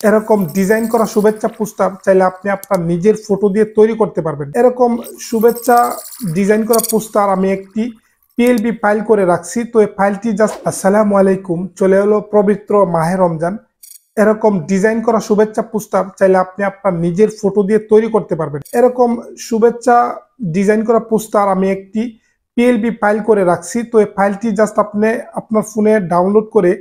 এরকম ডিজাইন করা শুভেচ্ছা পোস্টার চাইলে আপনি আপনার নিজের ফটো দিয়ে তৈরি করতে পারবেন। এরকম শুভেচ্ছা ডিজাইন করা পোস্টার আমি একটি পিএলবি ফাইল করে রাখছি। তো এই ফাইলটি জাস্ট আসসালামু আলাইকুম, চলে এলো পবিত্র মাহে রমজান। এরকম ডিজাইন করা শুভেচ্ছা পোস্টার চাইলে আপনি আপনার নিজের ফটো দিয়ে তৈরি করতে পারবেন। এরকম শুভেচ্ছা ডিজাইন করা পোস্টার আমি একটি পিএলবি ফাইল করে রাখছি। তো এই ফাইলটি জাস্ট আপনি আপনার ফোনে ডাউনলোড করে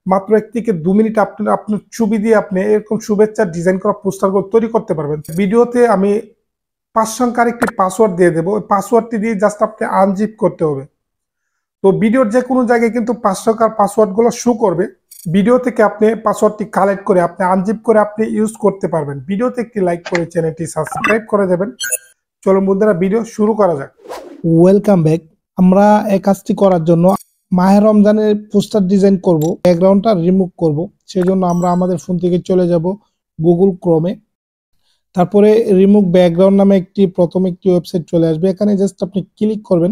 মাত্র 1 থেকে 2 মিনিট আপনার ছবি দিয়ে আপনি এরকম শুভেচ্ছা ডিজাইন করা পোস্টারগুলো তৈরি করতে পারবেন। ভিডিওতে আমি 5 সংখ্যার একটি পাসওয়ার্ড দিয়ে দেবো। ওই পাসওয়ার্ডটি দিয়ে জাস্ট আপনি আনজিপ করতে হবে। তো ভিডিওর যে কোনো জায়গায় কিন্তু 5 সংখ্যার পাসওয়ার্ডগুলো শো করবে। ভিডিও থেকে আপনি পাসওয়ার্ডটি কালেক্ট করে আপনি আনজিপ করে আপনি ইউজ করতে পারবেন। ভিডিওতে একটি লাইক করে চ্যানেলটি সাবস্ক্রাইব করে দেবেন। চলো বন্ধুরা, ভিডিও শুরু করা যাক। Welcome back. আমরা এই কাজটি করার জন্য মাহে রমজানের পোস্টার ডিজাইন করব, ব্যাকগ্রাউন্ডটা রিমুভ করব। সেজন্য আমরা আমাদের ফোন থেকে চলে যাব গুগল ক্রোমে। তারপরে রিমুভ ব্যাকগ্রাউন্ড নামে প্রথম একটি ওয়েবসাইট চলে আসবে। এখানে জাস্ট আপনি ক্লিক করবেন।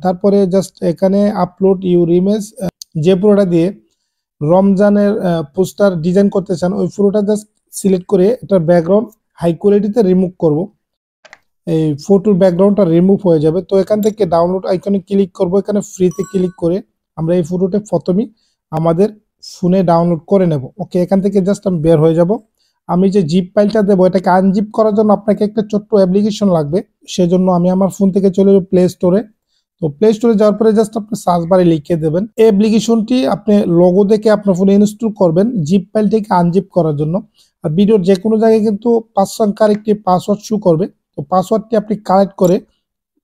তারপরে জাস্ট এখানে আপলোড ইউর ইমেজ, যে পুরোটা দিয়ে রমজানের পোস্টার ডিজাইন করতে চান ওই পুরোটা জাস্ট সিলেক্ট করে এটার ব্যাকগ্রাউন্ড হাই কোয়ালিটিতে রিমুভ করব। এই ফটোর ব্যাকগ্রাউন্ডটা রিমুভ হয়ে যাবে। তো এখান থেকে ডাউনলোড আইকনে ক্লিক করব। এখানে ফ্রিতে ক্লিক করে আমরা এই ফটোটা প্রথমেই আমাদের ফোনে ডাউনলোড করে নেব। ওকে, এখান থেকে জাস্ট আমি বের হয়ে যাব। আমি যে জিপ ফাইলটা দেবো এটাকে আনজিপ করার জন্য আপনাকে একটা ছোট্ট অ্যাপ্লিকেশন লাগবে। সেজন্য আমি আমার ফোন থেকে চলে যাব প্লে স্টোরে। তো প্লে স্টোরে যাওয়ার পরে জাস্ট আপনি সার্চ বারে লিখে দেবেন। এই অ্যাপ্লিকেশনটি আপনি লোগো দেখে আপনার ফোনে ইনস্টল করবেন জিপ ফাইলটিকে আনজিপ করার জন্য। আর ভিডিওর যে কোনো জায়গায় কিন্তু 5 সংখ্যার একটি পাসওয়ার্ড শো করবে। তো পাসওয়ার্ডটি আপনি কালেক্ট করে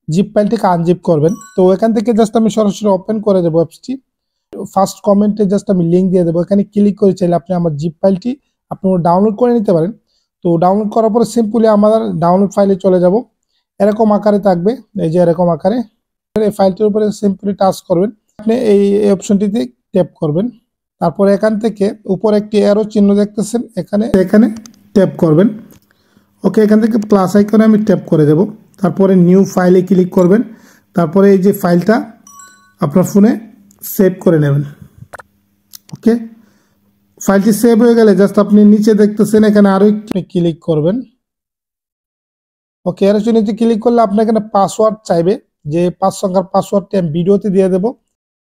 জিপ ফাইলটিকে আনজিপ করবেন। তো এখান থেকে জাস্ট আমি সরাসরি ওপেন করে দেবো অ্যাপসটি। ফার্স্ট কমেন্টে জাস্ট আমি লিঙ্ক দিয়ে দেবো। এখানে ক্লিক করে চাইলে আপনি আমার জিপ ফাইলটি আপনারা ডাউনলোড করে নিতে পারেন। তো ডাউনলোড করার পরে সিম্পলি আমাদের ডাউনলোড ফাইলে চলে যাব। এরকম আকারে থাকবে, এই যে এরকম আকারে। এই ফাইলটির উপরে সিম্পলি টাচ করবেন। আপনি এই অপশনটিতে ট্যাপ করবেন। তারপরে এখান থেকে উপরে একটি অ্যারো চিহ্ন দেখতেছেন, এখানে ট্যাপ করবেন। ওকে, এখান থেকে প্লাস আইকনে আমি ট্যাপ করে দেব। তারপরে নিউ ফাইলে ক্লিক করবেন। তারপরে এই যে ফাইলটা আপনার ফোনে সেভ করে নেবেন। ওকে, ফাইলটি সেভ হয়ে গেলে জাস্ট আপনি নিচে দেখতেছেন এখানে আরো একটু ক্লিক করবেন। ওকে, এর নিচে ক্লিক করলে আপনার এখানে পাসওয়ার্ড চাইবে, যে 5 সংখ্যার পাসওয়ার্ডটি আমি ভিডিওতে দিয়ে দেবো।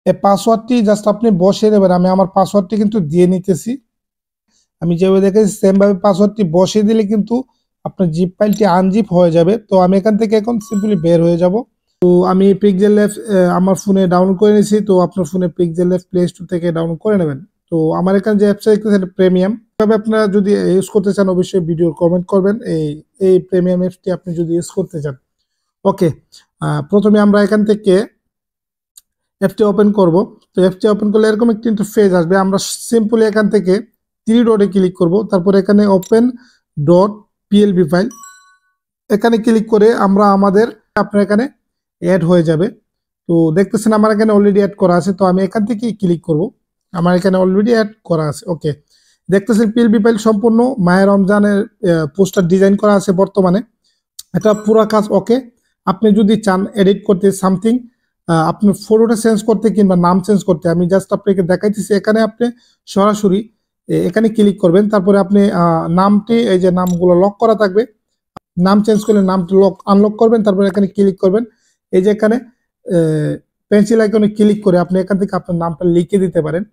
এই পাসওয়ার্ডটি জাস্ট আপনি বসিয়ে দেবেন। আমি আমার পাসওয়ার্ডটি কিন্তু দিয়ে নিতেছি। আমি যেভাবে দেখেছি সেমভাবে পাসওয়ার্ডটি বসিয়ে দিলে কিন্তু আপনার জিপ ফাইলটি আনজিপ হয়ে যাবে। তো আমি এখান থেকে এখন সিম্পলি বের হয়ে যাব। তো আমি পিক্সেল ল্যাব আমার ফোনে ডাউনলোড করে নিয়েছি। তো আপনার ফোনে পিক্সেল ল্যাব প্লে স্টোর থেকে ডাউনলোড করে নেবেন। তো আমার এখানে যে অ্যাপসটা দেখতেছেন প্রিমিয়াম, তবে আপনারা যদি ইউজ করতে চান অবশ্যই ভিডিওর কমেন্ট করবেন এই প্রিমিয়াম অ্যাপসটি আপনি যদি ইউজ করতে চান। ওকে, প্রথমে আমরা এখান থেকে অ্যাপটি ওপেন করব। তো অ্যাপটি ওপেন করলে এরকম একটি ইন্টারফেস আসবে। আমরা সিম্পলি এখান থেকে 3 ডটে ক্লিক করব। তারপর এখানে ওপেন ডট পিএলবি ফাইল, এখানে ক্লিক করে আমরা আপনার এখানে অ্যাড হয়ে যাবে। তো দেখতেছেন আমার এখানে অলরেডি অ্যাড করা আছে। তো আমি এখান থেকে ক্লিক করব। আমার এখানে অলরেডি অ্যাড করা আছে। ওকে, দেখতেছেন পিএলবি ফাইল সম্পূর্ণ মাহে রমজানের পোস্টার ডিজাইন করা আছে বর্তমানে। এটা পুরো কাজ ওকে। আপনি যদি চান এডিট করতে সামথিং, আপনার ফটোটা চেঞ্জ করতে কিংবা নাম চেঞ্জ করতে, আমি জাস্ট আপনাকে দেখাইতেছি। এখানে আপনি সরাসরি এখানে ক্লিক করবেন। তারপরে আপনি নামটি, এই যে নামগুলো লক করা থাকবে, নাম চেঞ্জ করলে নামটি আনলক করবেন। তারপরে এখানে ক্লিক করবেন। এই যে এখানে পেন্সিল আইকনে ক্লিক করে আপনি এখান থেকে আপনার নামটা লিখে দিতে পারেন।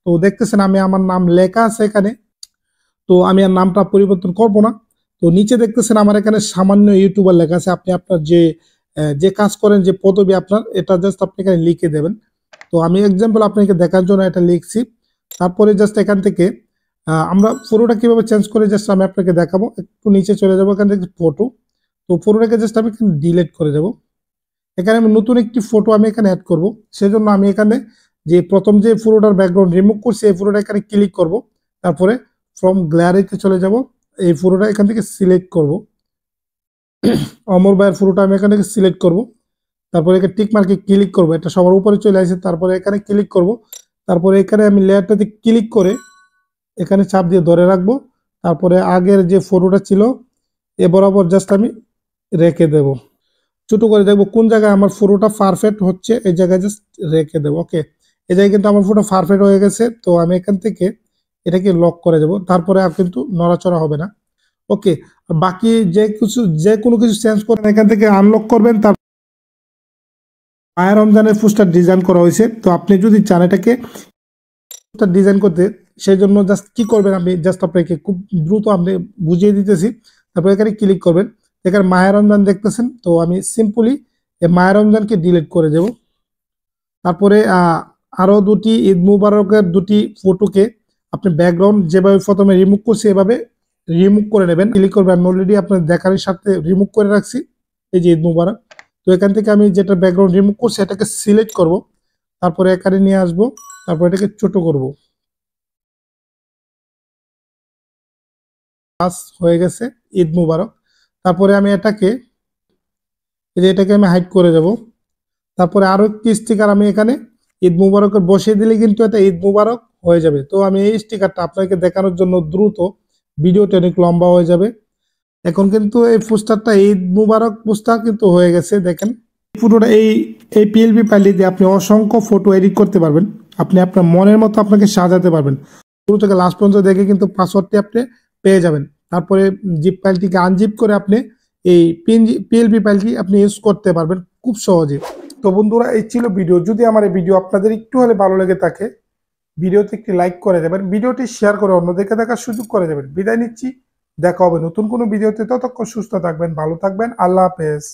তো দেখতেছেন আমি আমার নাম লেখা আছে এখানে। তো আমি আর নামটা পরিবর্তন করব না। তো নিচে দেখতেছেন আমার এখানে সামান্য ইউটিউবার লেখা আছে। আপনি আপনার যে কাজ করেন, যে পদবি আপনার, এটা জাস্ট আপনি এখানে লিখে দেবেন। তো আমি এক্সাম্পল আপনাকে দেখার জন্য এটা লিখছি। তারপরে জাস্ট এখান থেকে আমরা ফটোটা কিভাবে চেঞ্জ করে জাস্ট আমি আপনাকে দেখাবো। একটু নিচে চলে যাবো, এখান থেকে ফটো। তো ফটোটাকে জাস্ট আমি ডিলিট করে দেবো। এখানে আমি নতুন একটি ফটো আমি এখানে অ্যাড করব। সেজন্য আমি এখানে যে প্রথম যে ফটোটার ব্যাকগ্রাউন্ড রিমুভ করছি এই ফটোটা এখানে ক্লিক করব। তারপরে ফ্রম গ্যালারিতে চলে যাব। এই ফটোটা এখান থেকে সিলেক্ট করব। অমর ভাইয়ের ফটোটা আমি এখান থেকে সিলেক্ট করব। তারপরে এখানে টিক মার্কে ক্লিক করব। এটা সবার উপরে চলে আসে। তারপরে এখানে ক্লিক করব। তারপরে এখানে আমি লেয়ারটাতে ক্লিক করে এখানে চাপ দিয়ে ধরে রাখবো। তারপরে আগের যে ফটোটা ছিল এ বরাবর জাস্ট আমি রেখে দেব। ছোট করে দেখবো কোন জায়গায় আমার ফটোটা পারফেক্ট হচ্ছে, এই জায়গায় জাস্ট রেখে দেবো। ওকে, এই জায়গায় কিন্তু আমার ফটো পারফেক্ট হয়ে গেছে। তো আমি এখান থেকে এটাকে লক করে দেব, তারপরে আর কিন্তু নড়াচড়া হবে না। ওকে, বাকি যে কোনো কিছু চেঞ্জ করেন এখান থেকে আনলক করবেন। তার মাহে রমজানের পোস্টার ডিজাইন করা হয়েছে, তো আপনি যদি চান এটাকে ডিজাইন করতে, সেই জন্য জাস্ট কি করবেন, আমি জাস্ট আপনাকে খুব দ্রুত আমি বুঝিয়ে দিতেছি। তারপর এখানে ক্লিক করবেন, এখানে মাহে রমজান দেখতেছেন, তো আমি সিম্পলি এই মাহে রমজানকে ডিলিট করে দেব। তারপরে আরো দুটি ঈদ মুবারকের দুটি ফটোকে আপনি ব্যাকগ্রাউন্ড যেভাবে প্রথমে রিমুভ করছি এভাবে রিমুভ করে নেবেন। ক্লিক করবেন, আমি অলরেডি আপনার দেখার সাথে রিমুভ করে রাখছি এই যে ঈদ মুবারক। তো এখান থেকে আমি যেটা ব্যাকগ্রাউন্ড রিমুভ করছি এটাকে সিলেক্ট করব, তারপরে এখানে নিয়ে আসবো, তারপর এটাকে ছোট করব। হয়ে গেছে ঈদ মুবারক। তারপরে আমি এটাকে আমি হাইড করে দেব। তারপরে আরো একটি স্টিকার আমি এখানে ঈদ মুবারকের বসিয়ে দিলে কিন্তু এটা ঈদ মুবারক হয়ে যাবে। তো আমি এই স্টিকারটা আপনাকে দেখানোর জন্য দ্রুত, ভিডিওটা অনেক লম্বা হয়ে যাবে। এখন কিন্তু এই পোস্টারটা ঈদ মুবারক পোস্টার কিন্তু হয়ে গেছে। দেখেন পুরোটা এই পিএলবি ফাইল দিয়ে আপনি অসংখ্য ফটো এডিট করতে পারবেন, আপনি আপনার মনের মতো আপনাকে সাজাতে পারবেন। শুরু থেকে লাস্ট পর্যন্ত দেখে কিন্তু পাসওয়ার্ডটি আপনি পেয়ে যাবেন। তারপরে জিপ ফাইলটিকে আনজিপ করে আপনি এই পিএলবি ফাইলটি আপনি ইউজ করতে পারবেন খুব সহজে। তো বন্ধুরা, এই ছিল ভিডিও। যদি আমার এই ভিডিও আপনাদের একটু হলে ভালো লেগে থাকে, ভিডিওতে একটি লাইক করে দেবেন, ভিডিওটি শেয়ার করে অন্যদেরকে দেখার সুযোগ করে দেবেন। বিদায় নিচ্ছি, দেখা হবে নতুন কোনো ভিডিওতে। ততক্ষণ সুস্থ থাকবেন, ভালো থাকবেন, আল্লাহ হাফেজ।